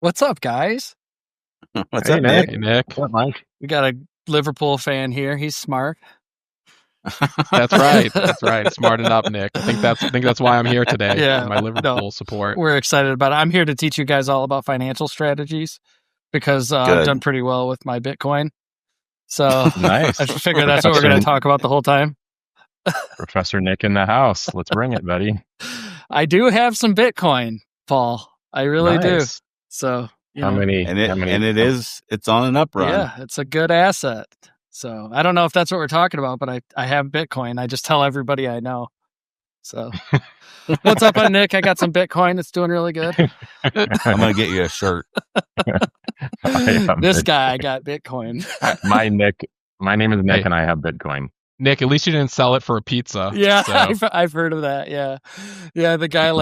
What's up, guys? What's up, Nick? Hey, Nick. What's up, Mike? We got a Liverpool fan here. He's smart. That's right. That's right. Smarten up, Nick. I think that's why I'm here today. Yeah, My Liverpool support. We're excited about it. I'm here to teach you guys all about financial strategies because I've done pretty well with my Bitcoin. So Nice. I figured that's what we're going to talk about the whole time. Professor Nick in the house. Let's bring it, buddy. I do have some Bitcoin, Paul. I really do. Nice. So How many? It's on an up run. Yeah, it's a good asset. So I don't know if that's what we're talking about, but I have Bitcoin. I just tell everybody I know. So what's up, Nick? I got some Bitcoin. It's doing really good. I'm going to get you a shirt. This guy got Bitcoin. My name is Nick, and I have Bitcoin. Nick, at least you didn't sell it for a pizza. Yeah, so. I've heard of that. Yeah. The guy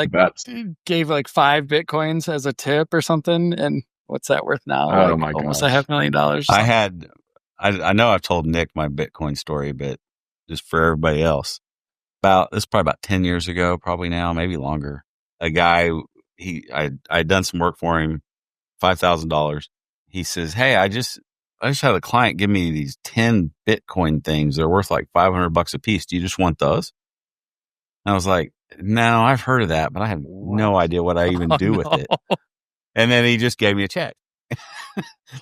gave like 5 Bitcoins as a tip or something. And what's that worth now? Oh my god, almost $500,000. I know I've told Nick my Bitcoin story, but just for everybody else, this is probably about 10 years ago, probably now, maybe longer. A guy, I'd done some work for him, $5,000. He says, "Hey, I just had a client give me these 10 Bitcoin things. They're worth like $500 a piece. Do you just want those?" And I was like, "No, I've heard of that, but I have no idea what I even do with it." And then he just gave me a check.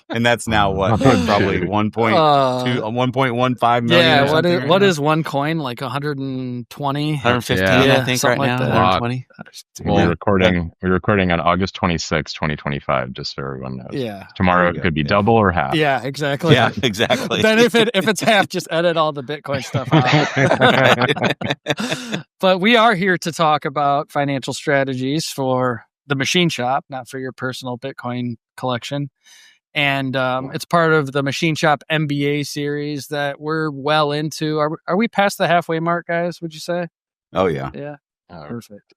And that's now what? Probably 1.15 million. Yeah, what is one coin? Like 120? 115, yeah, I think, right now. 120. Well, we're recording on August 26, 2025, just so everyone knows. Yeah. Tomorrow it could be double or half. Yeah, exactly. Yeah, exactly. Then if it's half, just edit all the Bitcoin stuff out. But we are here to talk about financial strategies for the Machine Shop, not for your personal Bitcoin collection. And it's part of the Machine Shop MBA series that we're well into. Are we past the halfway mark, guys? Would you say? Oh, yeah. Yeah. Perfect.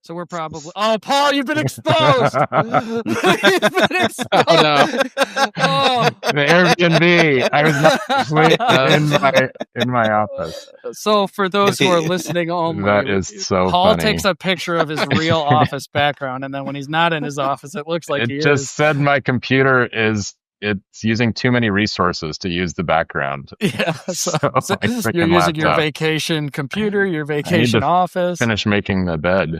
So we're probably... Oh, Paul, you've been exposed! You've been exposed! Oh, no. The Airbnb. I was not in my office. So for those who are listening only, that is so Paul funny. takes a picture of his real office background, and then when he's not in his office, it looks like he is. It just said my computer it's using too many resources to use the background. Yeah, so you're using your vacation computer, your vacation office. Finish making the bed.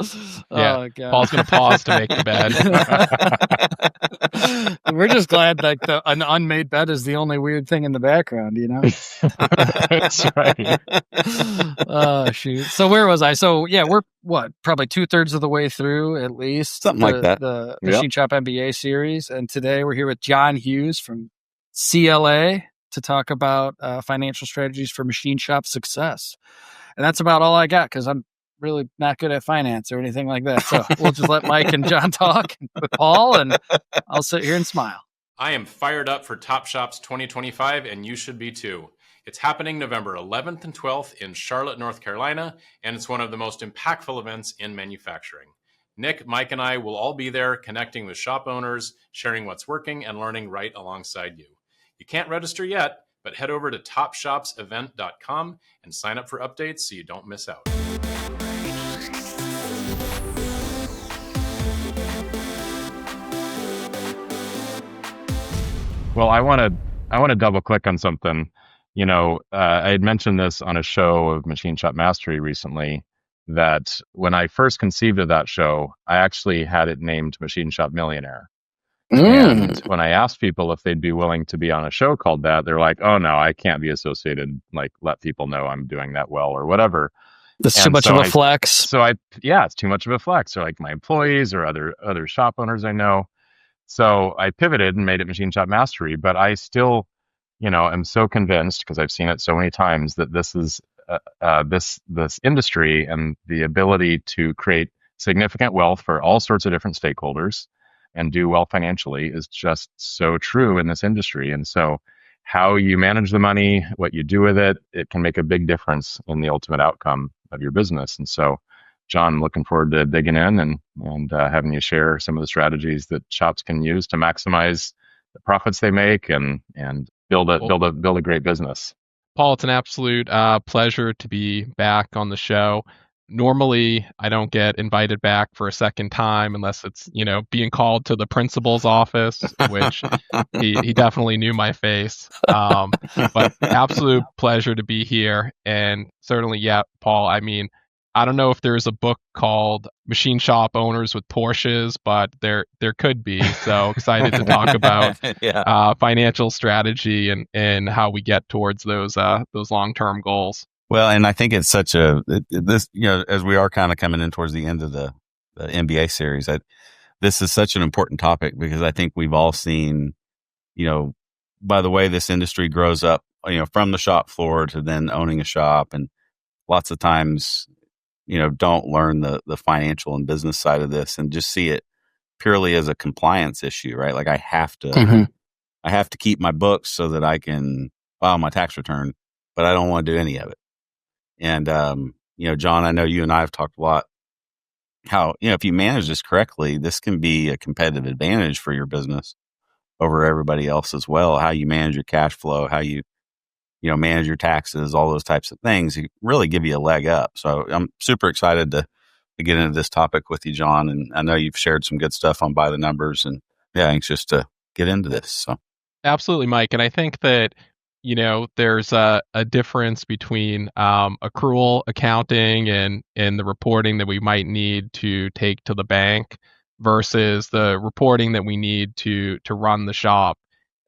Yeah, oh, God. Paul's going to pause to make the bed. We're just glad like an unmade bed is the only weird thing in the background, you know? That's right. Oh, shoot. So where was I? So yeah, we're probably 2/3 of the way through at least. Something like that. The Machine Shop MBA series. And today we're here with Jon Hughes from CLA to talk about financial strategies for machine shop success. And that's about all I got because I'm really not good at finance or anything like that. So we'll just let Mike and Jon talk with Paul, and I'll sit here and smile. I am fired up for Top Shops 2025, and you should be too. It's happening November 11th and 12th in Charlotte, North Carolina, and it's one of the most impactful events in manufacturing. Nick, Mike, and I will all be there connecting with shop owners, sharing what's working, and learning right alongside you. You can't register yet, but head over to topshopsevent.com and sign up for updates so you don't miss out. Well, I want to double click on something. You know, I had mentioned this on a show of Machine Shop Mastery recently, that when I first conceived of that show, I actually had it named Machine Shop Millionaire. And when I asked people if they'd be willing to be on a show called that, they're like, "Oh no, I can't be associated. Like, let people know I'm doing that well or whatever." That's too much of a flex. So it's too much of a flex, or like my employees or other shop owners I know. So I pivoted and made it Machine Shop Mastery, but I still, am so convinced, because I've seen it so many times, that this is this industry and the ability to create significant wealth for all sorts of different stakeholders and do well financially is just so true in this industry. And so how you manage the money, what you do with it, it can make a big difference in the ultimate outcome of your business. And so, Jon, looking forward to digging in and having you share some of the strategies that shops can use to maximize the profits they make and build a great business. Paul, it's an absolute pleasure to be back on the show. Normally, I don't get invited back for a second time unless it's, being called to the principal's office, which he definitely knew my face. But absolute pleasure to be here. And certainly, yeah, Paul, I mean, I don't know if there's a book called Machine Shop Owners with Porsches, but there could be. So excited to talk about financial strategy and how we get towards those long-term goals. Well, and I think it's such this, as we are kind of coming in towards the end of the MBA series, this is such an important topic because I think we've all seen, by the way this industry grows up, from the shop floor to then owning a shop, and lots of times, don't learn the financial and business side of this and just see it purely as a compliance issue, right? Like I have to keep my books so that I can file my tax return, but I don't want to do any of it. And, John, I know you and I have talked a lot how, if you manage this correctly, this can be a competitive advantage for your business over everybody else as well. How you manage your cash flow, how you, manage your taxes, all those types of things, you really give you a leg up. So I'm super excited to get into this topic with you, John. And I know you've shared some good stuff on By the Numbers, and anxious to get into this. So absolutely, Mike. And I think that, there's a difference between accrual accounting and the reporting that we might need to take to the bank versus the reporting that we need to run the shop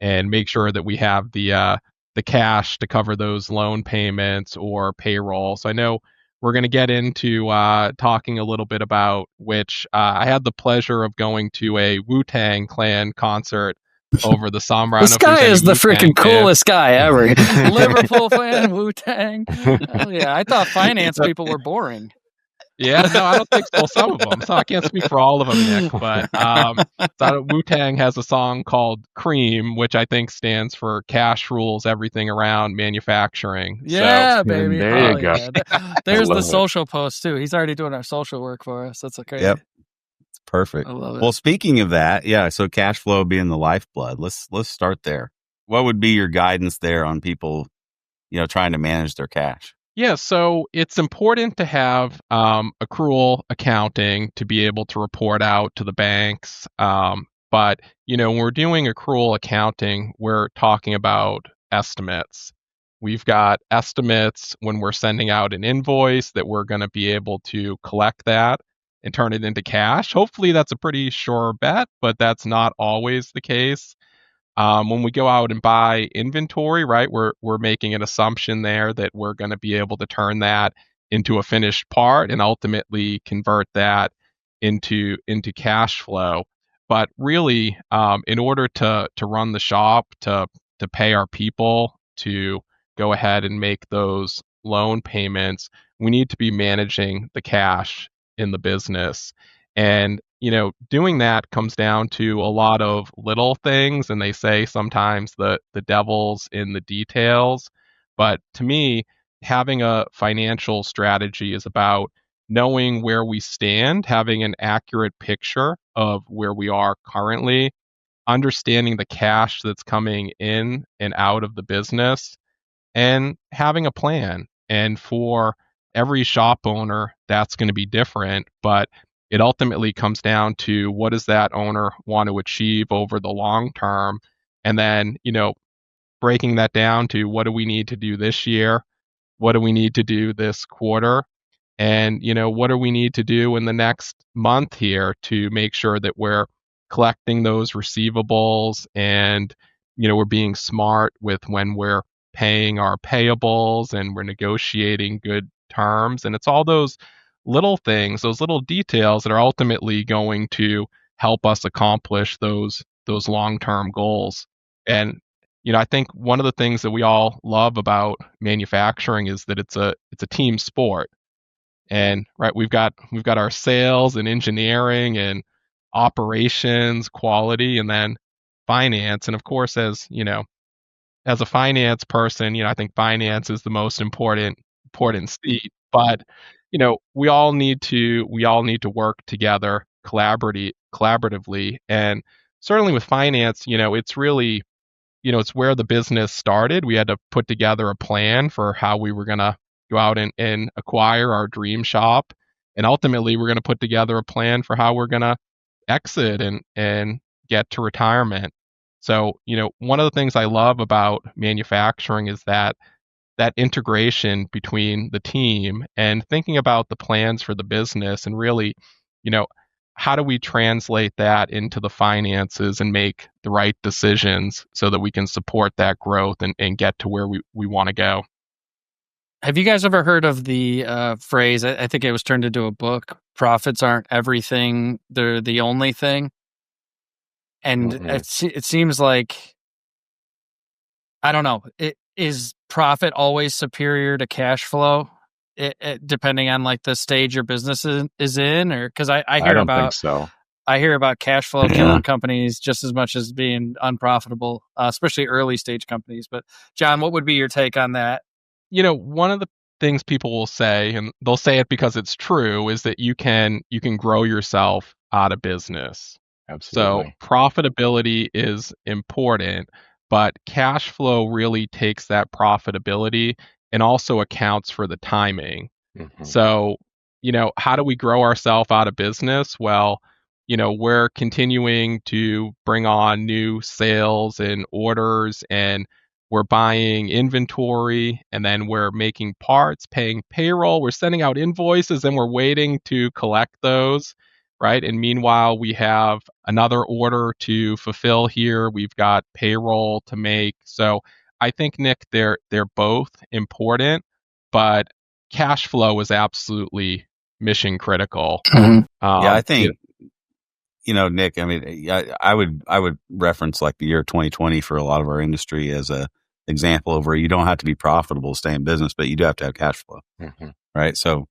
and make sure that we have the cash to cover those loan payments or payroll. So I know we're going to get into talking a little bit about which I had the pleasure of going to a Wu-Tang Clan concert over the summer. This guy is the freaking coolest guy ever. Liverpool fan, Wu-Tang. Hell yeah, I thought finance people were boring. Yeah, no, I don't think so. Some of them. So I can't speak for all of them, Nick. But Wu-Tang has a song called Cream, which I think stands for cash rules everything around manufacturing. Yeah, so, baby. There you go. Yeah. There's the social post, too. He's already doing our social work for us. That's okay. Yep. It's perfect. I love it. Well, speaking of that, so cash flow being the lifeblood, let's start there. What would be your guidance there on people, trying to manage their cash? Yeah, so it's important to have accrual accounting to be able to report out to the banks. But, when we're doing accrual accounting, we're talking about estimates. We've got estimates when we're sending out an invoice that we're going to be able to collect that and turn it into cash. Hopefully that's a pretty sure bet, but that's not always the case. When we go out and buy inventory, right, we're making an assumption there that we're going to be able to turn that into a finished part and ultimately convert that into cash flow. But really, in order to run the shop, to pay our people, to go ahead and make those loan payments, we need to be managing the cash in the business. And doing that comes down to a lot of little things, and they say sometimes the devil's in the details. But to me, having a financial strategy is about knowing where we stand, having an accurate picture of where we are currently, understanding the cash that's coming in and out of the business, and having a plan. And for every shop owner, that's going to be different, but it ultimately comes down to what does that owner want to achieve over the long term, and then breaking that down to what do we need to do this year, what do we need to do this quarter, and what do we need to do in the next month here to make sure that we're collecting those receivables, and we're being smart with when we're paying our payables and we're negotiating good terms. And it's all those little things, those little details that are ultimately going to help us accomplish those long-term goals. And I think one of the things that we all love about manufacturing is that it's a team sport. And right, we've got our sales and engineering and operations, quality, and then finance. And of course, as a finance person, I think finance is the most important seat. But we all need to work together collaboratively. And certainly with finance, it's really, it's where the business started. We had to put together a plan for how we were going to go out and acquire our dream shop. And ultimately, we're going to put together a plan for how we're going to exit and get to retirement. So, one of the things I love about manufacturing is that integration between the team and thinking about the plans for the business and really, how do we translate that into the finances and make the right decisions so that we can support that growth and get to where we want to go. Have you guys ever heard of the phrase, I think it was turned into a book, profits aren't everything, they're the only thing? And it seems like, I don't know, is profit always superior to cash flow? Depending on like the stage your business is in, or because I hear don't about think so. I hear about cash flow killing companies just as much as being unprofitable, especially early stage companies. But John, what would be your take on that? One of the things people will say, and they'll say it because it's true, is that you can grow yourself out of business. Absolutely. So profitability is important, but cash flow really takes that profitability and also accounts for the timing. So, how do we grow ourselves out of business? Well, we're continuing to bring on new sales and orders, and we're buying inventory, and then we're making parts, paying payroll, we're sending out invoices, and we're waiting to collect those, right? And meanwhile, we have another order to fulfill here. We've got payroll to make. So I think, Nick, they're both important, but cash flow is absolutely mission critical. I think, Nick, I mean, I would reference like the year 2020 for a lot of our industry as a example of where you don't have to be profitable to stay in business, but you do have to have cash flow, right? So,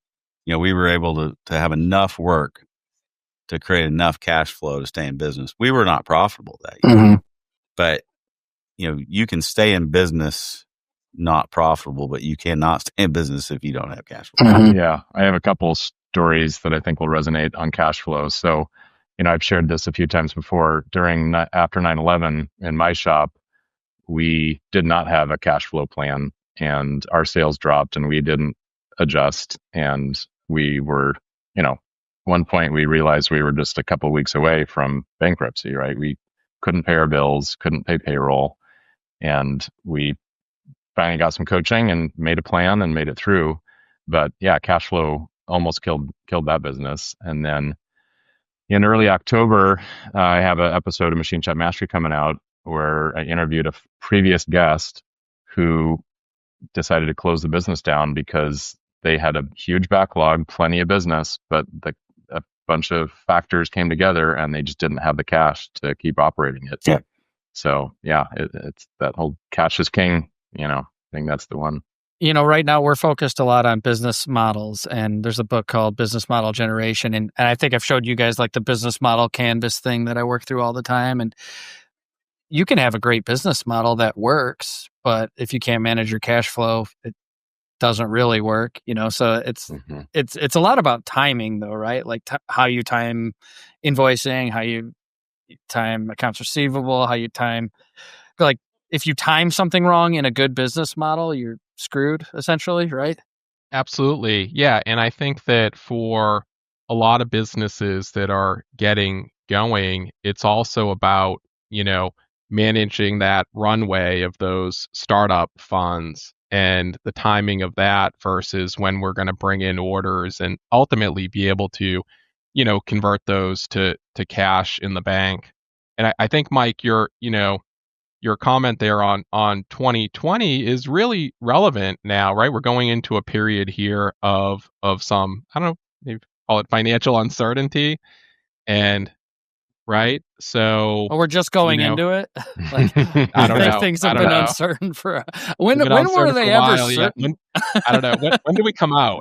we were able to have enough work to create enough cash flow to stay in business. We were not profitable that year, but you can stay in business not profitable, but you cannot stay in business if you don't have cash flow. Yeah, I have a couple stories that I think will resonate on cash flow. So, I've shared this a few times before. After 9/11 in my shop, we did not have a cash flow plan, and our sales dropped, and we didn't adjust, and we were, one point we realized we were just a couple weeks away from bankruptcy, right? We couldn't pay our bills, couldn't pay payroll, and we finally got some coaching and made a plan and made it through. But yeah, cash flow almost killed that business. And then in early October, I have an episode of Machine Shop Mastery coming out where I interviewed a previous guest who decided to close the business down because they had a huge backlog, plenty of business, but a bunch of factors came together and they just didn't have the cash to keep operating it. Yeah. So yeah, it's that whole cash is king, I think that's the one. Right now we're focused a lot on business models, and there's a book called Business Model Generation. And I think I've showed you guys like the business model canvas thing that I work through all the time. And you can have a great business model that works, but if you can't manage your cash flow, it doesn't really work, so it's a lot about timing though, right? Like how you time invoicing, how you time accounts receivable, how you time, like if you time something wrong in a good business model, you're screwed essentially, right? Absolutely. Yeah. And I think that for a lot of businesses that are getting going, it's also about, managing that runway of those startup funds and the timing of that versus when we're going to bring in orders and ultimately be able to, convert those to cash in the bank. And I think, Mike, your comment there on 2020 is really relevant now, right? We're going into a period here of some, I don't know, maybe call it financial uncertainty, and right. So we're just going into it. Like, I don't know. Things have been uncertain for when were they ever certain? I don't know. When do we come out?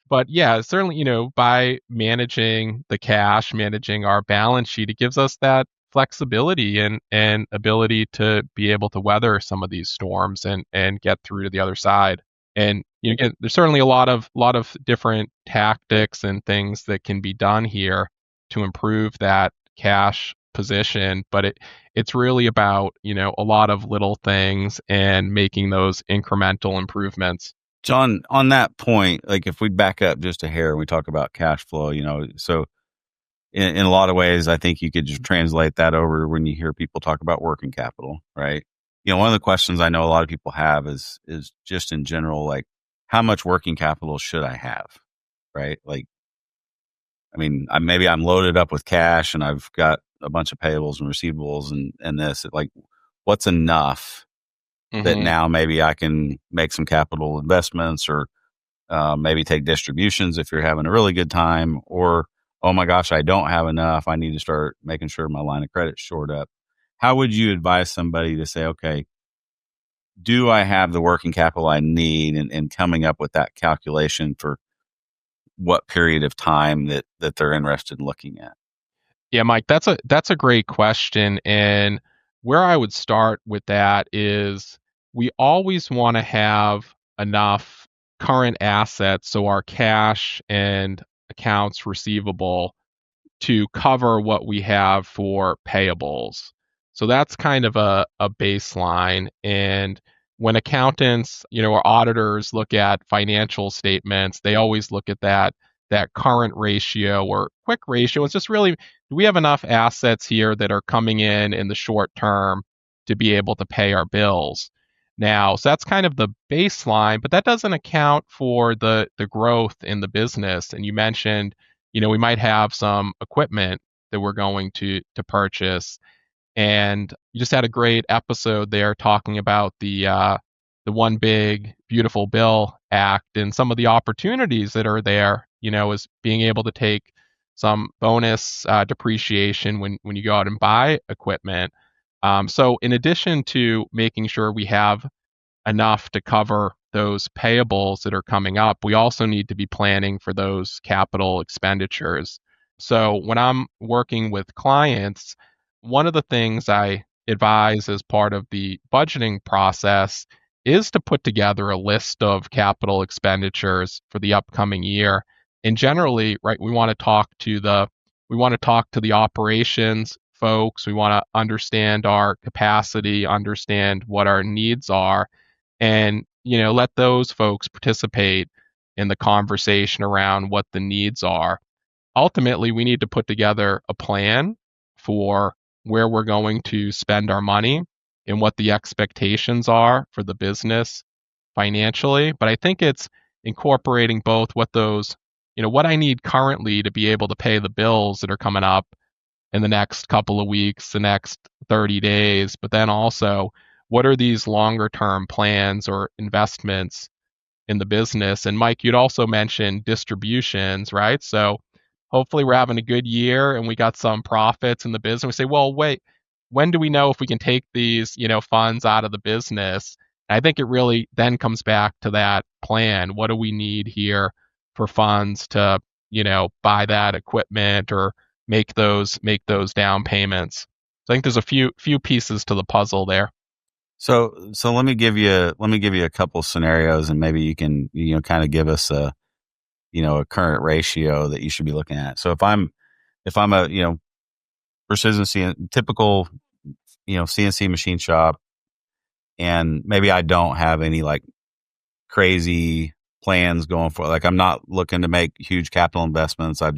But yeah, certainly, by managing the cash, managing our balance sheet, it gives us that flexibility and ability to be able to weather some of these storms and get through to the other side. And again, there's certainly a lot of different tactics and things that can be done here to improve that cash position, but it's really about a lot of little things and making those incremental improvements. John, on that point, like if we back up just a hair, we talk about cash flow, so in a lot of ways, I think you could just translate that over when you hear people talk about working capital, right? One of the questions I know a lot of people have is just in general, like, how much working capital should I have, right? Like, I mean, maybe I'm loaded up with cash and I've got a bunch of payables and receivables and this, like, what's enough that now maybe I can make some capital investments or maybe take distributions if you're having a really good time, or, oh my gosh, I don't have enough. I need to start making sure my line of credit's shored up. How would you advise somebody to say, okay, do I have the working capital I need, and coming up with that calculation for what period of time that they're interested in looking at? Yeah, Mike, that's a great question. And where I would start with that is we always want to have enough current assets, so our cash and accounts receivable, to cover what we have for payables. So that's kind of a baseline. And when accountants, or auditors look at financial statements, they always look at that current ratio or quick ratio. It's just really, do we have enough assets here that are coming in the short term to be able to pay our bills? Now, so that's kind of the baseline, but that doesn't account for the growth in the business. And you mentioned, we might have some equipment that we're going to purchase. And you just had a great episode there talking about the One Big Beautiful Bill Act and some of the opportunities that are there, as being able to take some bonus depreciation when you go out and buy equipment. So in addition to making sure we have enough to cover those payables that are coming up, we also need to be planning for those capital expenditures. So when I'm working with clients, one of the things I advise as part of the budgeting process is to put together a list of capital expenditures for the upcoming year. And generally, right, we want to talk to the operations folks. We want to understand our capacity, understand what our needs are, and let those folks participate in the conversation around what the needs are. Ultimately, we need to put together a plan for where we're going to spend our money and what the expectations are for the business financially. But I think it's incorporating both what what I need currently to be able to pay the bills that are coming up in the next couple of weeks, the next 30 days, but then also what are these longer term plans or investments in the business? And Mike, you'd also mentioned distributions, right? So hopefully we're having a good year and we got some profits in the business. We say, well, wait, when do we know if we can take these, funds out of the business? And I think it really then comes back to that plan. What do we need here for funds to, buy that equipment or make those down payments? So I think there's a few pieces to the puzzle there. So let me give you a couple scenarios, and maybe you can kind of give us a current ratio that you should be looking at. So if I'm a precision typical CNC machine shop, and maybe I don't have any like crazy plans going for, like, I'm not looking to make huge capital investments. I've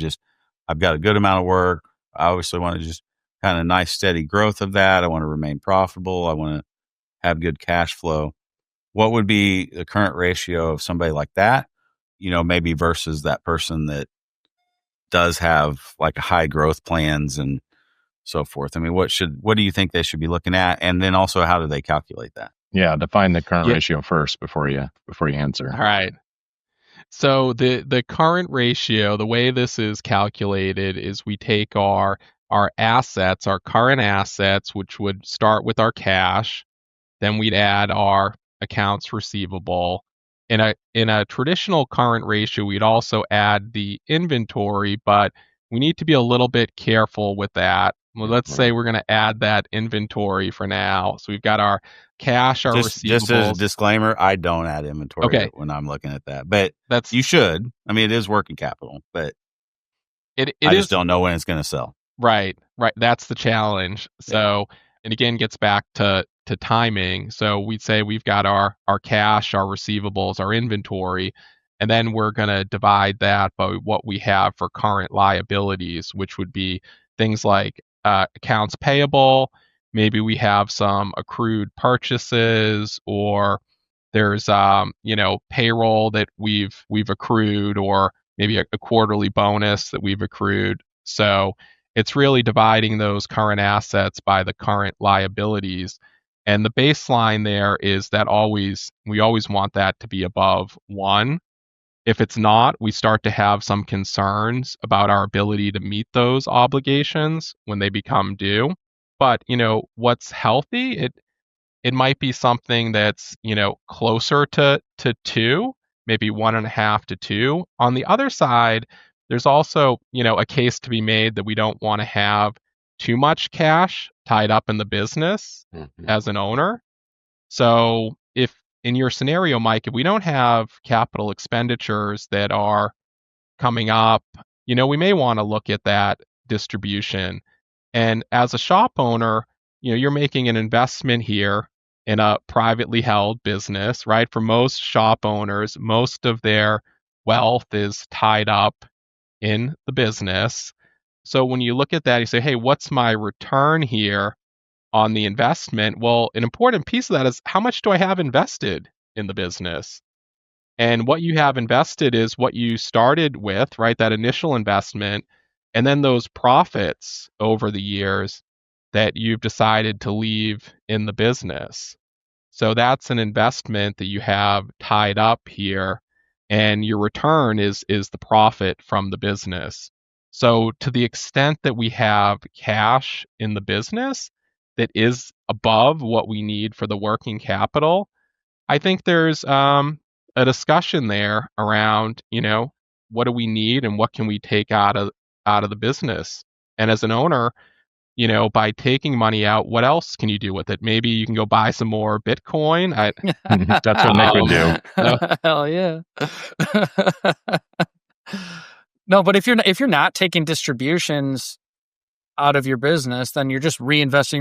got a good amount of work. I obviously want to just kind of nice steady growth of that. I want to remain profitable. I want to have good cash flow. What would be the current ratio of somebody like that, maybe versus that person that does have like high growth plans and so forth? I mean, what do you think they should be looking at? And then also, how do they calculate that? Yeah, define the current ratio first before you answer. All right. So the current ratio, the way this is calculated is we take our assets, our current assets, which would start with our cash, then we'd add our accounts receivable. In a traditional current ratio, we'd also add the inventory, but we need to be a little bit careful with that. Well, let's say we're going to add that inventory for now. So we've got our cash, our receivables. Just as a disclaimer, I don't add inventory when I'm looking at that, but you should. I mean, it is working capital, but I just don't know when it's going to sell. Right. That's the challenge. So, and again, gets back to to timing. So we'd say we've got our cash, our receivables, our inventory, and then we're going to divide that by what we have for current liabilities, which would be things like accounts payable. Maybe we have some accrued purchases, or there's payroll that we've accrued, or maybe a quarterly bonus that we've accrued. So it's really dividing those current assets by the current liabilities. And the baseline there is that we always want that to be above 1. If it's not, we start to have some concerns about our ability to meet those obligations when they become due. But, what's healthy, it might be something that's, closer to 2, maybe 1.5 to 2. On the other side, there's also, a case to be made that we don't want to have too much cash tied up in the business as an owner. So if in your scenario, Mike, if we don't have capital expenditures that are coming up, we may want to look at that distribution. And as a shop owner, you're making an investment here in a privately held business, right? For most shop owners, most of their wealth is tied up in the business. So when you look at that, you say, hey, what's my return here on the investment? Well, an important piece of that is, how much do I have invested in the business? And what you have invested is what you started with, right? That initial investment, and then those profits over the years that you've decided to leave in the business. So that's an investment that you have tied up here, and your return is the profit from the business. So to the extent that we have cash in the business that is above what we need for the working capital, I think there's a discussion there around, what do we need and what can we take out of the business? And as an owner, by taking money out, what else can you do with it? Maybe you can go buy some more Bitcoin. That's what Nick would do. Hell yeah. No, but if you're not taking distributions out of your business, then you're just reinvesting.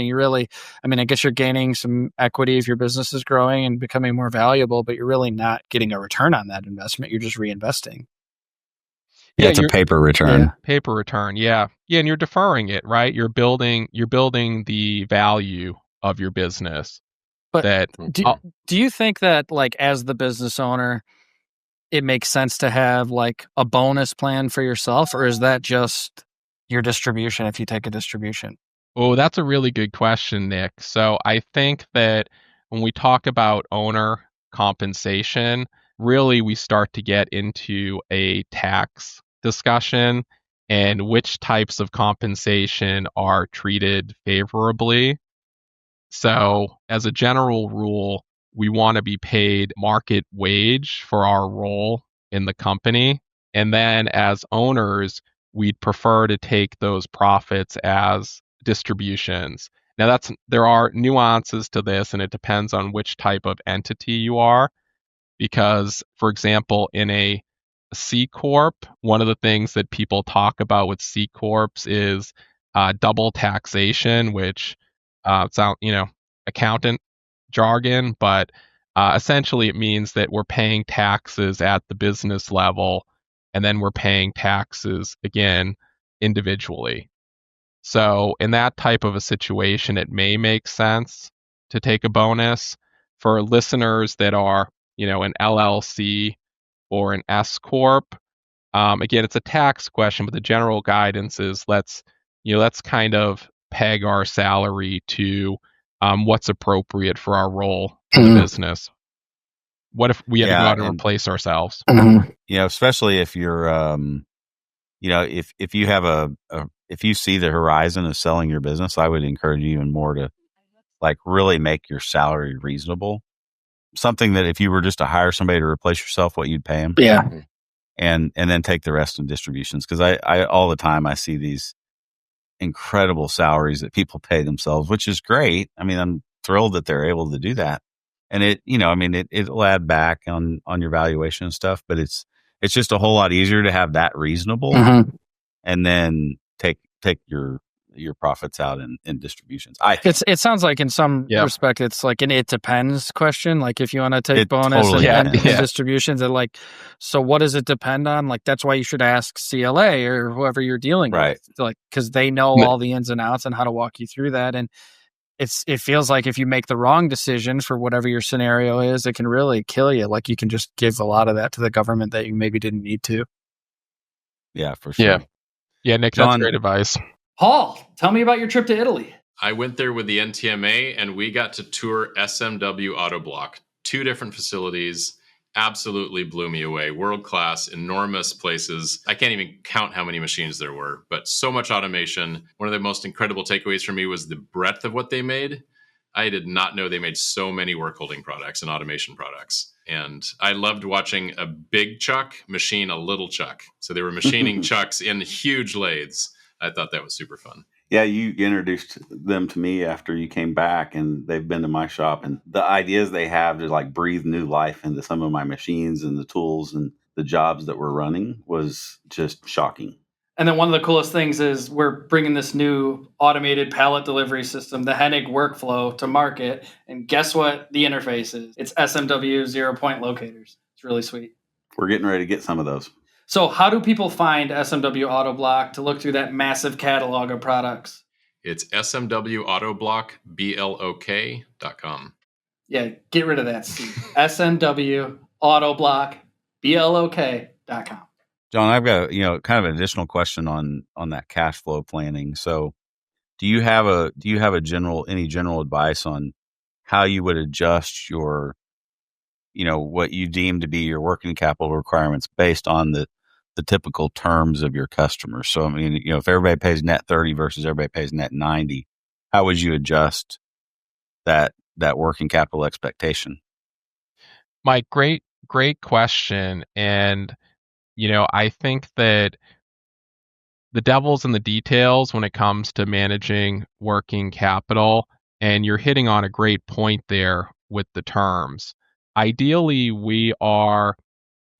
You really, I guess you're gaining some equity if your business is growing and becoming more valuable, but you're really not getting a return on that investment. You're just reinvesting. Yeah, it's a paper return. Yeah. Paper return, yeah, and you're deferring it, right? You're building the value of your business. But do you think that, like, as the business owner, it makes sense to have like a bonus plan for yourself, or is that just your distribution if you take a distribution? Oh, that's a really good question, Nick. So I think that when we talk about owner compensation, really we start to get into a tax discussion and which types of compensation are treated favorably. So as a general rule, we want to be paid market wage for our role in the company. And then as owners, we'd prefer to take those profits as distributions. Now there are nuances to this, and it depends on which type of entity you are. Because, for example, in a C Corp, one of the things that people talk about with C Corps is double taxation, which sound, accountant jargon, but essentially it means that we're paying taxes at the business level, and then we're paying taxes again individually. So in that type of a situation, it may make sense to take a bonus. For listeners that are, an LLC or an S Corp, again, it's a tax question, but the general guidance is let's kind of peg our salary to what's appropriate for our role in the business. What if we had to go out and replace ourselves? Especially if you're, if you have if you see the horizon of selling your business, I would encourage you even more to like really make your salary reasonable. Something that if you were just to hire somebody to replace yourself, what you'd pay them. Yeah. And then take the rest in distributions. Cause I all the time I see these incredible salaries that people pay themselves, which is great. I'm thrilled that they're able to do that. And it'll add back on your valuation and stuff, but it's just a whole lot easier to have that reasonable and then take your your profits out in distributions. I think. It sounds like in some Yeah. respect, it's like an it depends question. Like if you want to take It bonus totally and depends. distributions, and like, so what does it depend on? Like that's why you should ask CLA or whoever you're dealing Right. with, like because they know all the ins and outs and how to walk you through that. And it feels like if you make the wrong decision for whatever your scenario is, it can really kill you. Like you can just give a lot of that to the government that you maybe didn't need to. Yeah, for sure. Yeah. Yeah, Nick, Jon, that's great advice. Paul, tell me about your trip to Italy. I went there with the NTMA and we got to tour SMW Autoblok, 2 different facilities. Absolutely blew me away. World class, enormous places. I can't even count how many machines there were, but so much automation. One of the most incredible takeaways for me was the breadth of what they made. I did not know they made so many work holding products and automation products. And I loved watching a big chuck machine a little chuck. So they were machining chucks in huge lathes. I thought that was super fun. Yeah, you introduced them to me after you came back, and they've been to my shop. And the ideas they have to like breathe new life into some of my machines and the tools and the jobs that we're running was just shocking. And then one of the coolest things is we're bringing this new automated pallet delivery system, the Hennig workflow, to market. And guess what the interface is? It's SMW 0-point locators. It's really sweet. We're getting ready to get some of those. So how do people find SMW Autoblok to look through that massive catalog of products? It's smwautoblok.com. Yeah, get rid of that C. SMW Autoblok, BLOK.com. Jon, I've got kind of an additional question on that cash flow planning. So, do you have any general advice on how you would adjust your, what you deem to be your working capital requirements based on the typical terms of your customers? So, I mean, if everybody pays net 30 versus everybody pays net 90, how would you adjust that working capital expectation? Mike, great question. And I think that the devil's in the details when it comes to managing working capital, and you're hitting on a great point there with the terms. Ideally, we are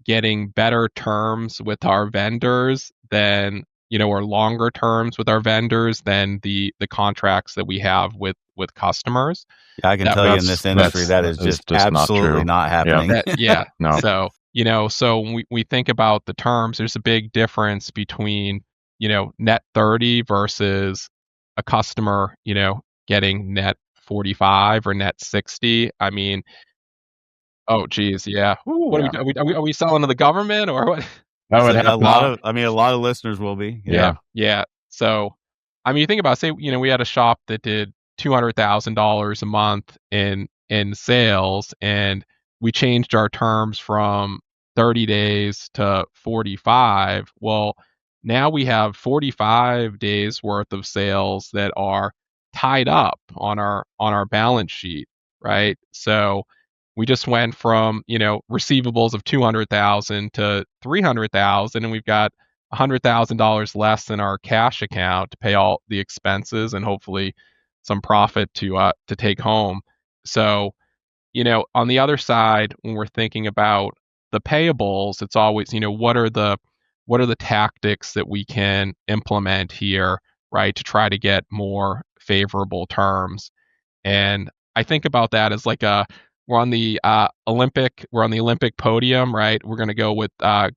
getting better terms with our vendors than, or longer terms with our vendors than the contracts that we have with customers. Yeah, I can tell you in this industry that is just absolutely not happening. No. So, so when we think about the terms, there's a big difference between, net 30 versus a customer, getting net 45 or net 60. I mean, oh geez, yeah. Ooh, what are we selling to the government or what? A lot of listeners will be. Yeah. So, I mean, you think about, say, we had a shop that did $200,000 a month in sales, and we changed our terms from 30 days to 45. Well, now we have 45 days worth of sales that are tied up on our balance sheet, right? So we just went from, receivables of 200,000 to 300,000, and we've got $100,000 less in our cash account to pay all the expenses and hopefully some profit to take home. So, on the other side, when we're thinking about the payables, it's always, what are the tactics that we can implement here, right, to try to get more favorable terms. And I think about that as like we're on the Olympic podium, right? We're going to go with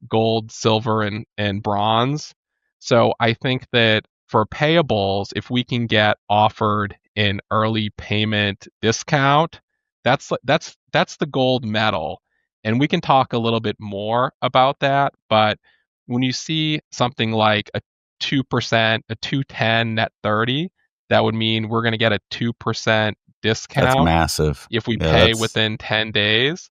gold, silver, and bronze. So I think that for payables, if we can get offered an early payment discount, that's the gold medal. And we can talk a little bit more about that. But when you see something like a 2%, a 210 net 30, that would mean we're going to get a 2% discount. That's massive. If we pay within 10 days.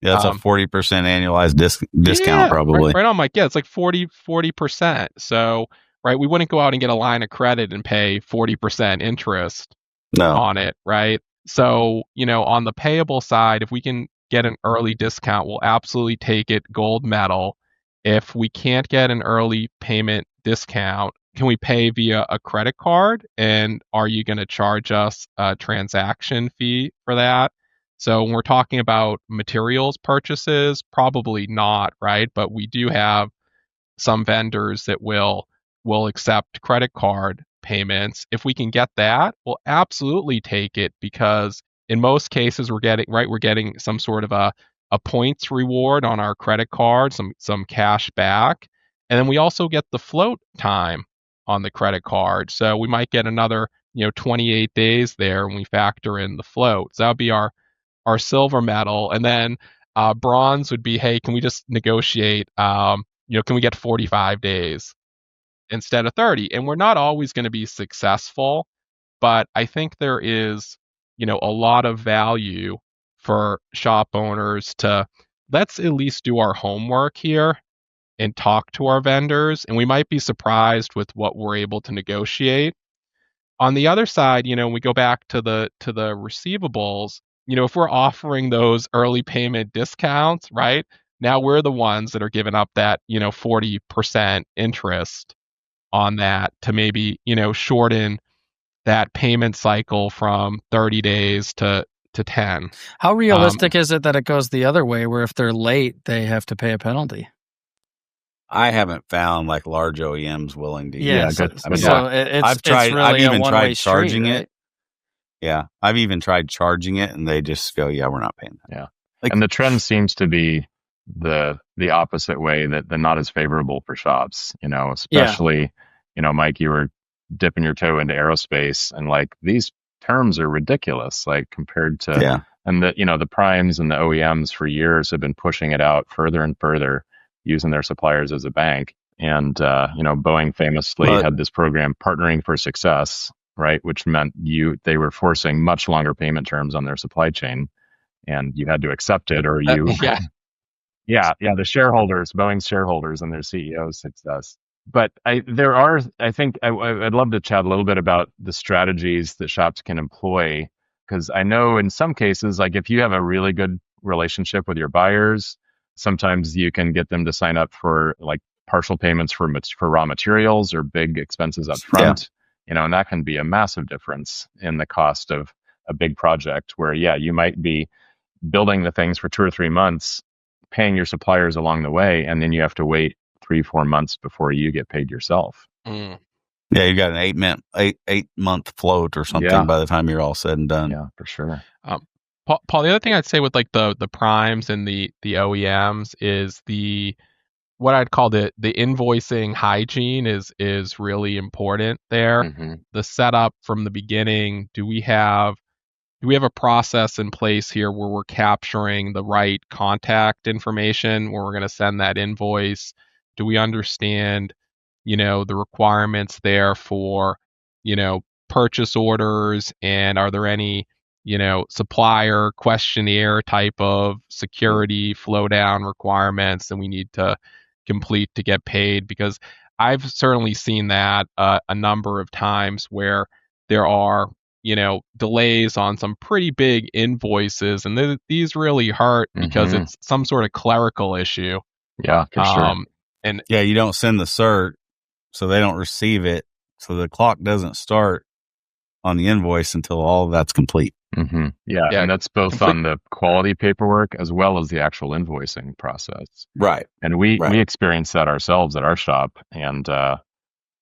Yeah, that's a 40% annualized discount probably. Right on, Mike. Yeah, it's like 40%. So, right, we wouldn't go out and get a line of credit and pay 40% interest on it, right? So, on the payable side, if we can get an early discount, we'll absolutely take it, gold medal. If we can't get an early payment discount, can we pay via a credit card? And are you going to charge us a transaction fee for that? So when we're talking about materials purchases, probably not, right? But we do have some vendors that will accept credit card payments. If we can get that, we'll absolutely take it, because in most cases we're getting some sort of a points reward on our credit card, some cash back, and then we also get the float time on the credit card. So we might get another 28 days there when we factor in the float. So that would be our silver medal. And then bronze would be, hey, can we just negotiate? Can we get 45 days instead of 30? And we're not always going to be successful, but I think there is, a lot of value for shop owners to, let's at least do our homework here and talk to our vendors, and we might be surprised with what we're able to negotiate. On the other side, we go back to the receivables, if we're offering those early payment discounts, right? Now we're the ones that are giving up that, 40% interest on that to maybe, shorten that payment cycle from 30 days to 10. How realistic is it that it goes the other way, where if they're late, they have to pay a penalty? I haven't found like large OEMs willing to. Yeah, good. I've tried. Really I've even tried charging street, it. right? Yeah, I've even tried charging it, and they just go, "Yeah, we're not paying that." Yeah, Like- and the trend seems to be the opposite way, that they're not as favorable for shops. Especially, Mike, you were dipping your toe into aerospace, and like these terms are ridiculous, like compared to and the primes and the OEMs for years have been pushing it out further and further, using their suppliers as a bank. And Boeing famously had this program, Partnering for Success, right, which meant they were forcing much longer payment terms on their supply chain, and you had to accept it, or you the shareholders, Boeing's shareholders and their CEO's success. But I'd love to chat a little bit about the strategies that shops can employ, because I know in some cases, like if you have a really good relationship with your buyers, sometimes you can get them to sign up for like partial payments for raw materials or big expenses up front, and that can be a massive difference in the cost of a big project where, you might be building the things for 2 or 3 months, paying your suppliers along the way, and then you have to wait 3-4 months before you get paid yourself. Yeah, you got an 8-month float or something by the time you're all said and done. Yeah, for sure. Paul, the other thing I'd say with like the primes and the OEMs is what I'd call the invoicing hygiene is really important there. Mm-hmm. The setup from the beginning. Do we have a process in place here where we're capturing the right contact information where we're going to send that invoice? Do we understand, the requirements there for, purchase orders, and are there any, supplier questionnaire type of security flow down requirements that we need to complete to get paid? Because I've certainly seen that a number of times where there are, delays on some pretty big invoices, and these really hurt because it's some sort of clerical issue. Yeah, for sure. And you don't send the cert, so they don't receive it, so the clock doesn't start on the invoice until all of that's complete. Mm-hmm. Yeah, and that's both on the quality paperwork as well as the actual invoicing process. Right. And we experienced that ourselves at our shop, and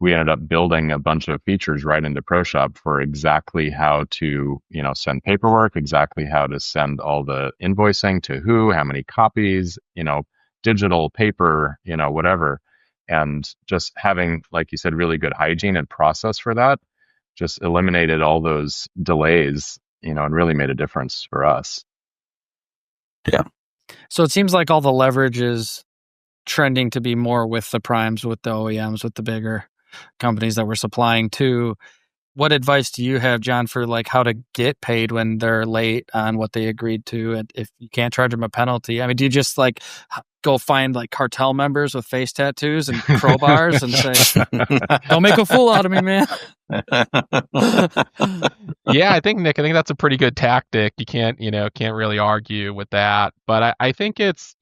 we ended up building a bunch of features right into ProShop for exactly how to, send paperwork, exactly how to send all the invoicing to who, how many copies, digital, paper, whatever. And just having, like you said, really good hygiene and process for that just eliminated all those delays, and really made a difference for us. Yeah. So it seems like all the leverage is trending to be more with the primes, with the OEMs, with the bigger companies that we're supplying to. What advice do you have, John, for like how to get paid when they're late on what they agreed to? And if you can't charge them a penalty, I mean, do you just like go find like cartel members with face tattoos and crowbars and say, "Don't make a fool out of me, man"? Yeah, I think that's a pretty good tactic. You can't really argue with that. But I think it's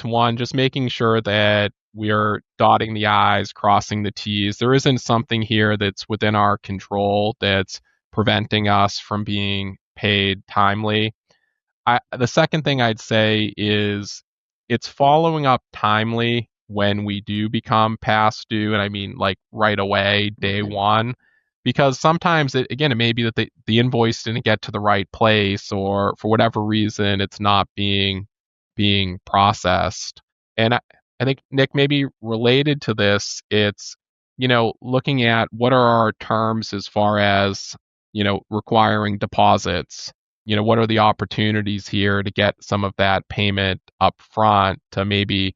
one, just making sure that we're dotting the I's, crossing the T's. There isn't something here that's within our control that's preventing us from being paid timely. The second thing I'd say is it's following up timely when we do become past due, and I mean like right away, day one. because sometimes it may be that the invoice didn't get to the right place, or for whatever reason it's not being processed. And I think, Nick, maybe related to this, it's, looking at what are our terms as far as, requiring deposits. What are the opportunities here to get some of that payment up front to maybe,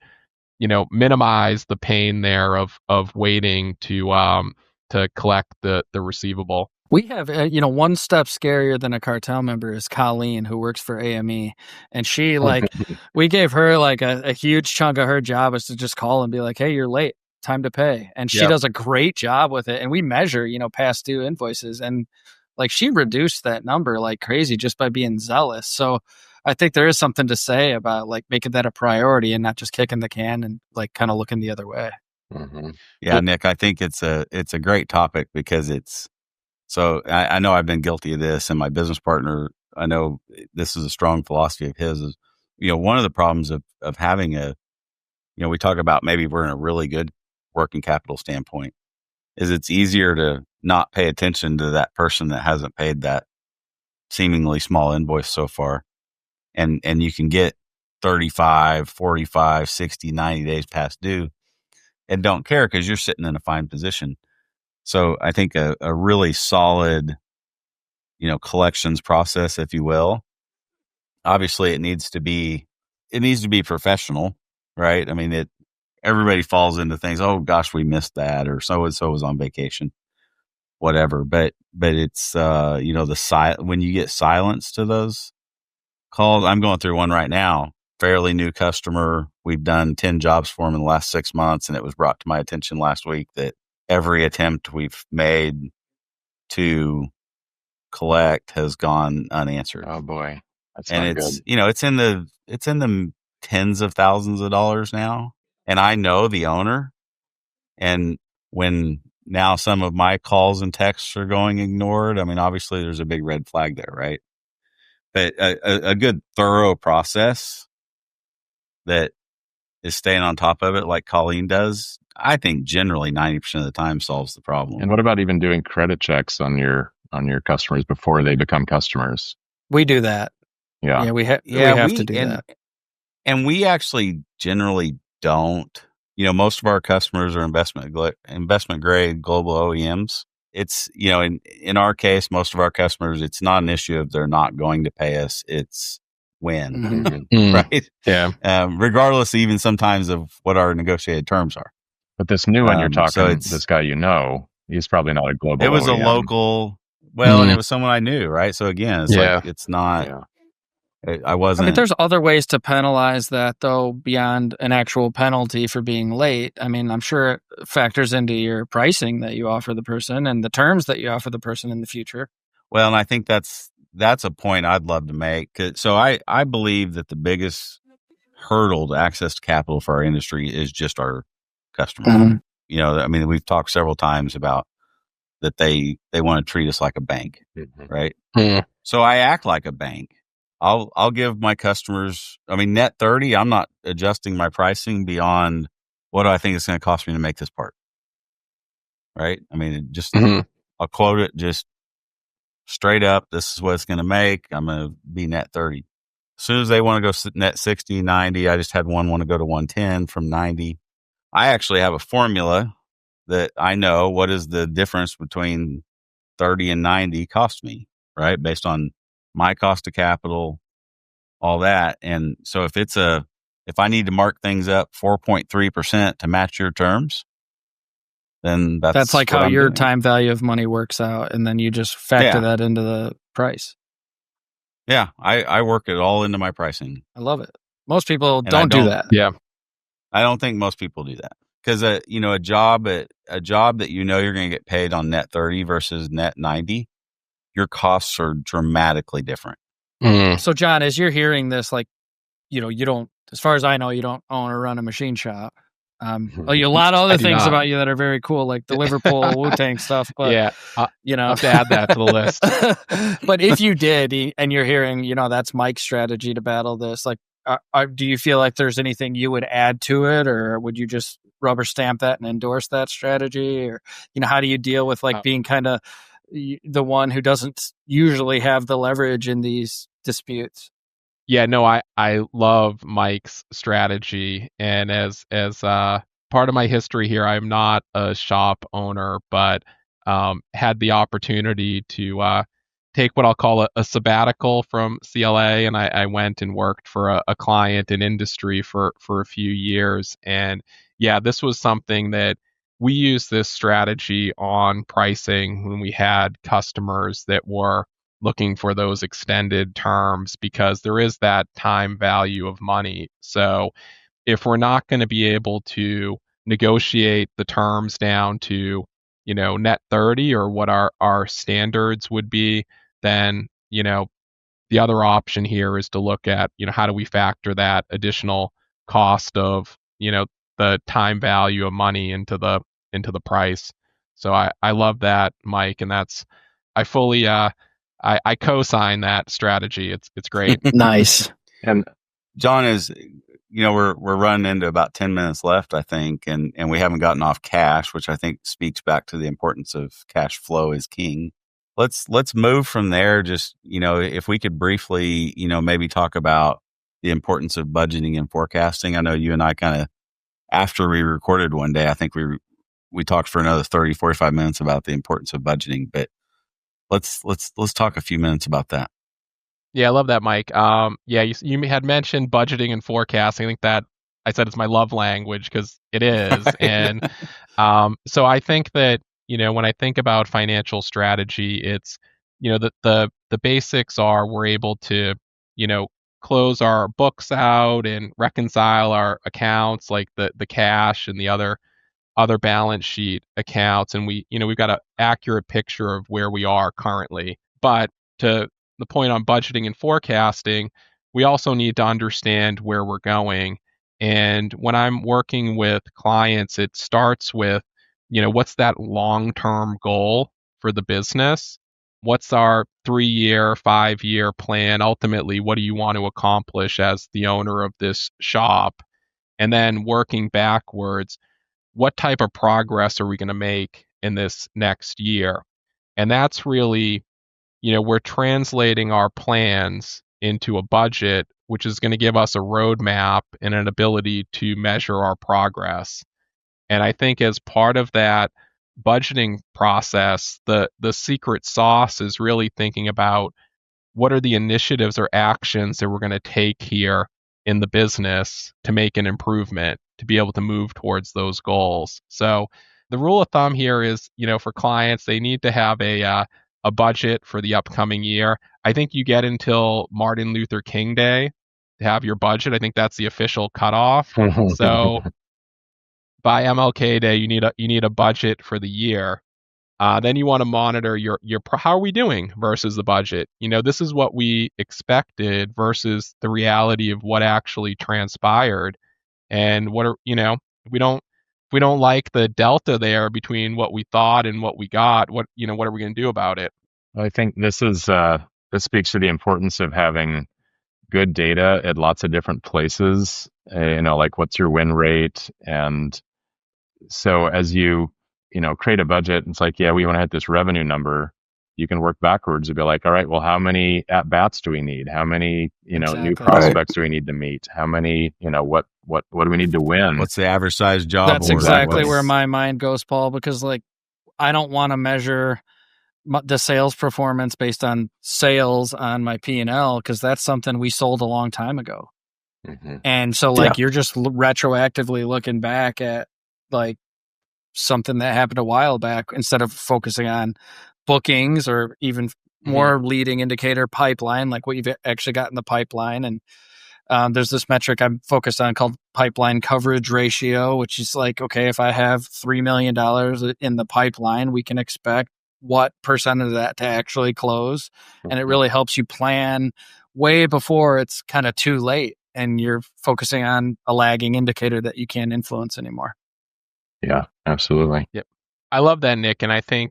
minimize the pain there of waiting to collect the receivable. We have, one step scarier than a cartel member is Colleen, who works for AME. And she, we gave her a huge chunk of her job is to just call and be like, hey, you're late, time to pay. And she does a great job with it. And we measure, past due invoices. And she reduced that number like crazy just by being zealous. So I think there is something to say about making that a priority and not just kicking the can and kind of looking the other way. Mm-hmm. Yeah, Nick, I think it's a great topic because so I know I've been guilty of this, and my business partner, I know this is a strong philosophy of his, is, one of the problems of having we talk about maybe we're in a really good working capital standpoint, is it's easier to not pay attention to that person that hasn't paid that seemingly small invoice so far. And you can get 35, 45, 60, 90 days past due and don't care because you're sitting in a fine position. So I think a really solid, collections process, if you will, obviously it needs to be professional, right? I mean, everybody falls into things. Oh gosh, we missed that, or so-and-so was on vacation, whatever. But it's, when you get silence to those calls, I'm going through one right now, fairly new customer. We've done 10 jobs for him in the last 6 months. And it was brought to my attention last week that every attempt we've made to collect has gone unanswered. Oh boy. That's and not it's, good. it's in the tens of thousands of dollars now. And I know the owner. And when now some of my calls and texts are going ignored, I mean, obviously there's a big red flag there, right? But a good thorough process that is staying on top of it like Colleen does, I think generally 90% of the time solves the problem. And what about even doing credit checks on your customers before they become customers? We do that. Yeah. We have to do that. And we actually generally don't. Most of our customers are investment grade global OEMs. It's, in our case, most of our customers, it's not an issue of they're not going to pay us. It's when, right? Yeah. Regardless, even sometimes of what our negotiated terms are. But this new one you're talking, so this guy, he's probably not a global. It was OEM. a local, and it was someone I knew, right? So again, it's it's not. Yeah. I wasn't. I mean, there's other ways to penalize that, though, beyond an actual penalty for being late. I mean, I'm sure it factors into your pricing that you offer the person and the terms that you offer the person in the future. Well, and I think that's a point I'd love to make. So I believe that the biggest hurdle to access to capital for our industry is just our customers. Mm-hmm. I mean, we've talked several times about that they want to treat us like a bank, right? Mm-hmm. So I act like a bank. I'll give my customers, net 30, I'm not adjusting my pricing beyond what do I think it's going to cost me to make this part. Right? I mean, I'll quote it just straight up. This is what it's going to make. I'm going to be net 30. As soon as they want to go net 60, 90, I just had one want to go to 110 from 90. I actually have a formula that I know what is the difference between 30 and 90 cost me, right? Based on my cost of capital, all that. And so if I need to mark things up 4.3% to match your terms, then that's like how your doing. time value of money works out. And then you just factor that into the price. Yeah. I work it all into my pricing. I love it. Most people don't do that. Yeah. I don't think most people do that because, a job that you're going to get paid on net 30 versus net 90, your costs are dramatically different. So, John, as you're hearing this, you don't, as far as I know, you don't own or run a machine shop. A lot of other things about you that are very cool, like the Liverpool Wu-Tang stuff. But, I'll have to add that to the list. But if you did, and you're hearing, that's Mike's strategy to battle this, do you feel like there's anything you would add to it, or would you just rubber stamp that and endorse that strategy? Or, how do you deal with being kind of the one who doesn't usually have the leverage in these disputes? Yeah, no, I love Mike's strategy, and as part of my history here, I'm not a shop owner, but had the opportunity to take what I'll call a sabbatical from CLA, and I went and worked for a client in industry for a few years, and yeah, this was something that we used this strategy on pricing when we had customers that were looking for those extended terms, because there is that time value of money. So if we're not going to be able to negotiate the terms down to, net 30 or what our standards would be, then, the other option here is to look at, how do we factor that additional cost of, the time value of money into the price. So I love that, Mike, and I fully I co-sign that strategy. It's great. Nice. And John, we're running into about 10 minutes left, I think, and we haven't gotten off cash, which I think speaks back to the importance of cash flow as king. Let's move from there. Just, if we could briefly, maybe talk about the importance of budgeting and forecasting. I know you and I kind of, after we recorded one day, I think we talked for another 30, 45 minutes about the importance of budgeting, but let's talk a few minutes about that. Yeah, I love that, Mike. Yeah, you had mentioned budgeting and forecasting. I think that I said it's my love language because it is. Right. And so I think that, when I think about financial strategy, it's, the basics are we're able to, close our books out and reconcile our accounts, like the cash and the other balance sheet accounts, and we've got an accurate picture of where we are currently. But to the point on budgeting and forecasting, we also need to understand where we're going. And when I'm working with clients, it starts with, what's that long-term goal for the business? What's our 3-year, 5-year plan? Ultimately, what do you want to accomplish as the owner of this shop? And then working backwards, what type of progress are we going to make in this next year? And that's really, we're translating our plans into a budget, which is going to give us a roadmap and an ability to measure our progress. And I think as part of that budgeting process, the secret sauce is really thinking about what are the initiatives or actions that we're going to take here in the business to make an improvement, to be able to move towards those goals. So the rule of thumb here is, for clients, they need to have a budget for the upcoming year. I think you get until Martin Luther King Day to have your budget. I think that's the official cutoff. So by MLK Day, you need a budget for the year. Then you want to monitor your how are we doing versus the budget. This is what we expected versus the reality of what actually transpired, and if we don't like the delta there between what we thought and what we got, what are we going to do about it? I think this speaks to the importance of having good data at lots of different places. Like what's your win rate, and so as you create a budget, it's like, yeah, we want to hit this revenue number. You can work backwards and be like, all right, well, how many at bats do we need? How many, Exactly. new prospects do we need to meet? How many, what do we need to win? What's the average size job? That's or exactly what's- where my mind goes, Paul, because I don't want to measure the sales performance based on sales on my P&L, because that's something we sold a long time ago. Mm-hmm. And so you're just retroactively looking back at something that happened a while back instead of focusing on bookings or even more leading indicator pipeline, like what you've actually got in the pipeline. And there's this metric I'm focused on called pipeline coverage ratio, which is okay, if I have $3 million in the pipeline, we can expect what percent of that to actually close. And it really helps you plan way before it's kind of too late and you're focusing on a lagging indicator that you can't influence anymore. Yeah, absolutely. Yep. I love that, Nick. And I think,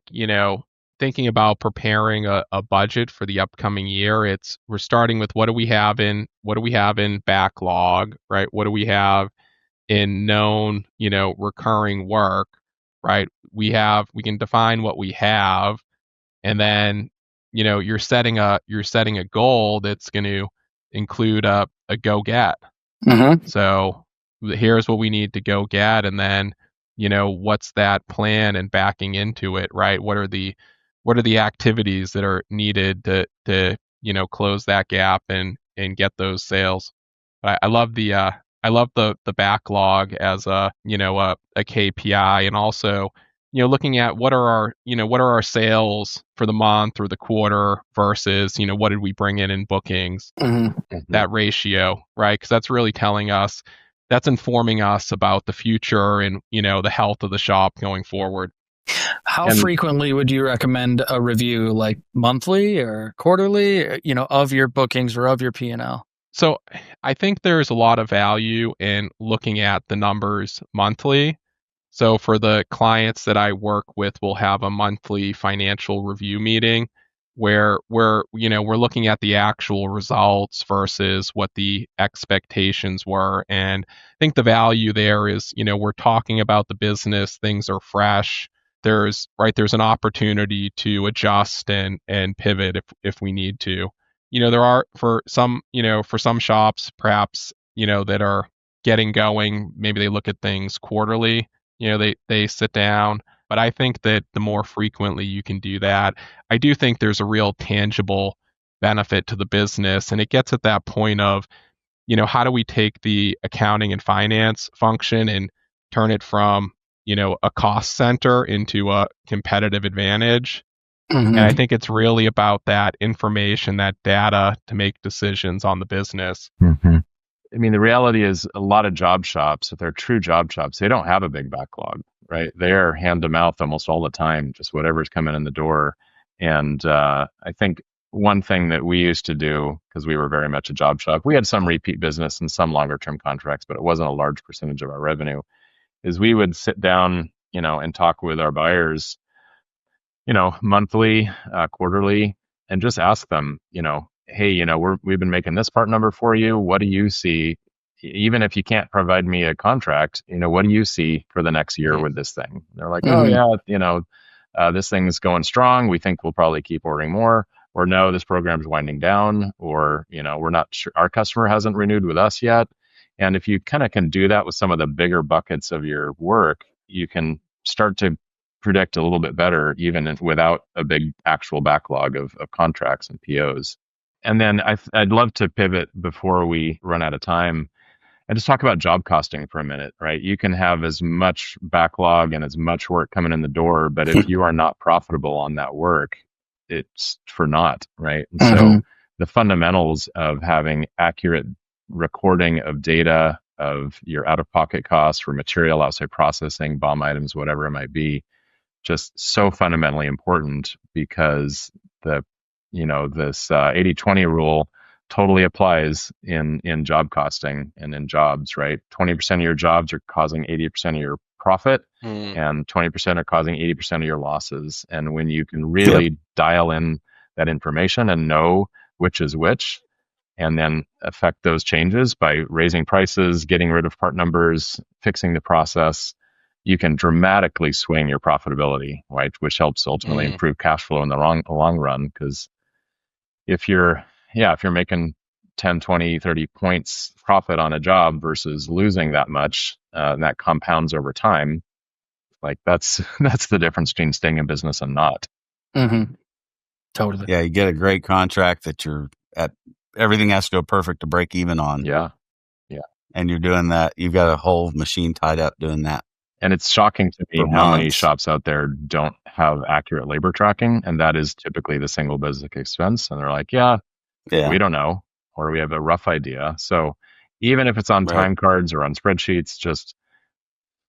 thinking about preparing a budget for the upcoming year, we're starting with what do we have in backlog, right? What do we have in known, recurring work, right? We can define what we have, and then, you're setting a goal that's going to include a go get. Mm-hmm. So here's what we need to go get, and then, what's that plan and backing into it, right? What are the activities that are needed to close that gap and get those sales? I love the backlog as a KPI, and also looking at what are our sales for the month or the quarter versus what did we bring in bookings. Mm-hmm. That ratio, right? Because that's informing us about the future and the health of the shop going forward. How frequently would you recommend a review, like monthly or quarterly, of your bookings or of your P&L? So I think there's a lot of value in looking at the numbers monthly. So for the clients that I work with, we'll have a monthly financial review meeting where we're looking at the actual results versus what the expectations were. And I think the value there is, we're talking about the business, things are fresh. There's an opportunity to adjust and pivot if we need to. There are for some shops perhaps, that are getting going, maybe they look at things quarterly, they sit down. But I think that the more frequently you can do that, I do think there's a real tangible benefit to the business. And it gets at that point of, how do we take the accounting and finance function and turn it from, a cost center into a competitive advantage? Mm-hmm. And I think it's really about that information, that data to make decisions on the business. Mm-hmm. I mean, the reality is a lot of job shops, if they're true job shops, they don't have a big backlog, right? They're hand to mouth almost all the time, just whatever's coming in the door. And I think one thing that we used to do, because we were very much a job shop, we had some repeat business and some longer term contracts, but it wasn't a large percentage of our revenue, is we would sit down, and talk with our buyers, monthly, quarterly, and just ask them, hey, we've been making this part number for you. What do you see? Even if you can't provide me a contract, what do you see for the next year with this thing? They're like, oh yeah, this thing's going strong. We think we'll probably keep ordering more. Or no, this program's winding down. Or, we're not sure. Our customer hasn't renewed with us yet. And if you kind of can do that with some of the bigger buckets of your work, you can start to predict a little bit better, even without a big actual backlog of contracts and POs. And then I'd love to pivot before we run out of time and just talk about job costing for a minute, right? You can have as much backlog and as much work coming in the door, but if you are not profitable on that work, it's for naught, right? And so the fundamentals of having accurate recording of data of your out-of-pocket costs for material, outside processing, BOM items, whatever it might be, just so fundamentally important, because this 80-20 rule totally applies in job costing and in jobs, right? 20% of your jobs are causing 80% of your profit, and 20% are causing 80% of your losses. And when you can really dial in that information and know which is which, and then affect those changes by raising prices, getting rid of part numbers, fixing the process, you can dramatically swing your profitability, right? Which helps ultimately improve cash flow in the long run. Because if you're making 10, 20, 30 points profit on a job versus losing that much, and that compounds over time, like that's the difference between staying in business and not. Mm-hmm. Totally. Yeah, you get a great contract that you're at, everything has to go perfect to break even on. Yeah. And you're doing that. You've got a whole machine tied up doing that. And it's shocking to me how many shops out there don't have accurate labor tracking. And that is typically the single business expense. And they're like, yeah, we don't know, or we have a rough idea. So even if it's on time cards or on spreadsheets, just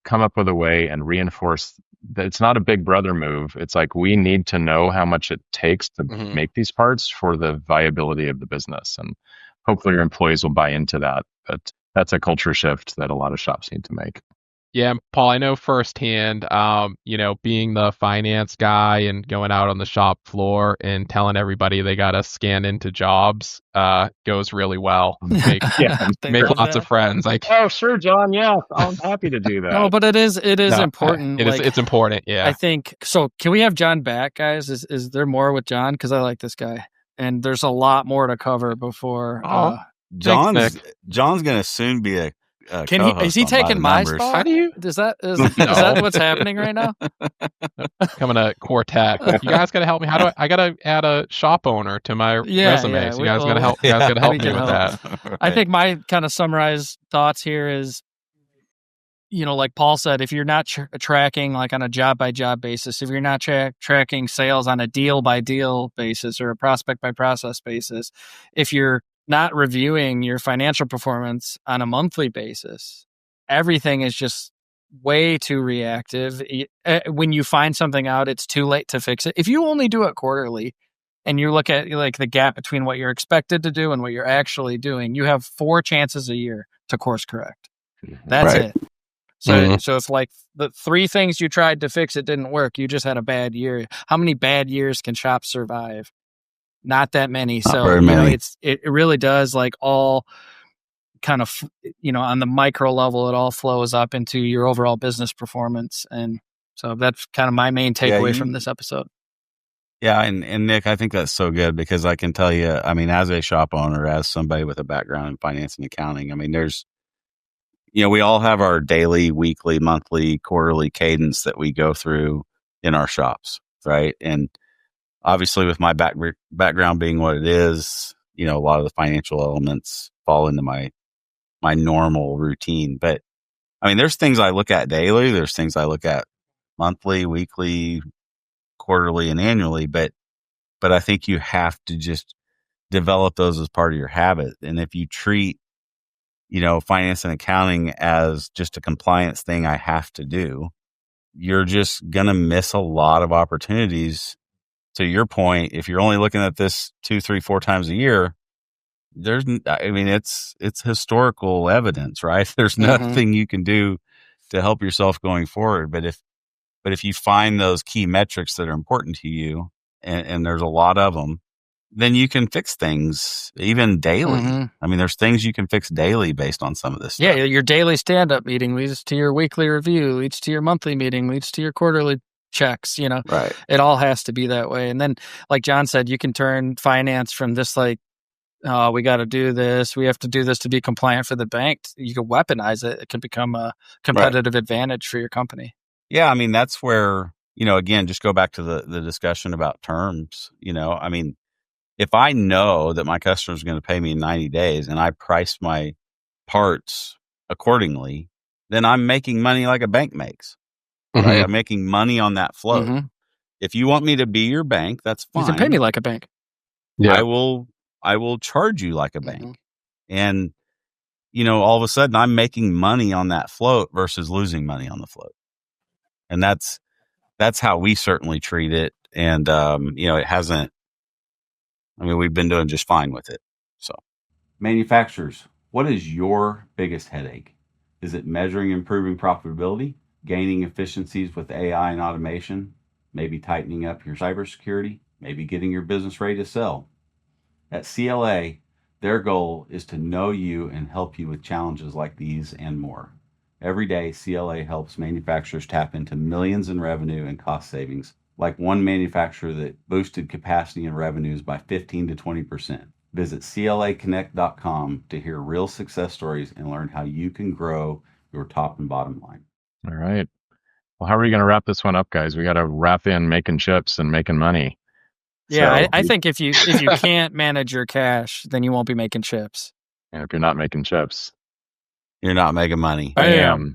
come up with a way and reinforce that it's not a big brother move. It's like, we need to know how much it takes to make these parts for the viability of the business. And hopefully your employees will buy into that. But that's a culture shift that a lot of shops need to make. Yeah, Paul, I know firsthand, being the finance guy and going out on the shop floor and telling everybody they got to scan into jobs goes really well. Make lots of friends. Like, oh, sure, John. Yeah, I'm happy to do that. No, but it is important. It's important. Yeah. I think so. Can we have John back, guys? Is there more with John? Because I like this guy, and there's a lot more to cover before. John's going to soon be a is he taking my spot? How do you? Is that what's happening right now? Coming to Quartet. You guys got to help me. How do I got to add a shop owner to my resume? Yeah, so you guys got to help. You guys got to help me with that. Right. I think my kind of summarized thoughts here is, like Paul said, if you're not tracking like on a job by job basis, if you're not tracking sales on a deal by deal basis or a prospect by process basis, if you're not reviewing your financial performance on a monthly basis, everything is just way too reactive. When you find something out, it's too late to fix it. If you only do it quarterly and you look at like the gap between what you're expected to do and what you're actually doing, you have 4 chances a year to course correct. That's it. So if like the 3 things you tried to fix, it didn't work, you just had a bad year. How many bad years can shops survive? Not that many. So very many. It really does like all kind of, on the micro level, it all flows up into your overall business performance. And so that's kind of my main takeaway from this episode. Yeah. And Nick, I think that's so good because I can tell you, I mean, as a shop owner, as somebody with a background in finance and accounting, I mean, there's, we all have our daily, weekly, monthly, quarterly cadence that we go through in our shops. Right. And obviously with my background being what it is, a lot of the financial elements fall into my normal routine. But I mean, there's things I look at daily. There's things I look at monthly, weekly, quarterly, and annually. But I think you have to just develop those as part of your habit. And if you treat, finance and accounting as just a compliance thing I have to do, you're just going to miss a lot of opportunities. To your point, if you're only looking at this 2, 3, 4 times a year, it's historical evidence, right? There's nothing you can do to help yourself going forward. But if you find those key metrics that are important to you, and there's a lot of them, then you can fix things even daily. I mean, there's things you can fix daily based on some of this stuff. Yeah, your daily stand-up meeting leads to your weekly review, leads to your monthly meeting, leads to your quarterly checks, Right. It all has to be that way. And then, like John said, you can turn finance from this like, we got to do this, we have to do this to be compliant for the bank. You can weaponize it. It can become a competitive advantage for your company. Yeah, I mean, that's where, again, just go back to the discussion about terms. I mean, if I know that my customer is going to pay me in 90 days and I price my parts accordingly, then I'm making money like a bank makes. Right? I'm making money on that flow. If you want me to be your bank, that's fine. You can pay me like a bank. Yeah. I will charge you like a bank. And, all of a sudden I'm making money on that float versus losing money on the float. And that's how we certainly treat it. And, it hasn't, we've been doing just fine with it. So manufacturers, what is your biggest headache? Is it measuring and improving profitability? Gaining efficiencies with AI and automation, maybe tightening up your cybersecurity, maybe getting your business ready to sell. At CLA, their goal is to know you and help you with challenges like these and more. Every day, CLA helps manufacturers tap into millions in revenue and cost savings, like one manufacturer that boosted capacity and revenues by 15 to 20%. Visit CLAconnect.com to hear real success stories and learn how you can grow your top and bottom line. All right. Well, how are we going to wrap this one up, guys? We got to wrap in making chips and making money. Yeah, so, I think if you can't manage your cash, then you won't be making chips. And if you're not making chips, you're not making money. Bam.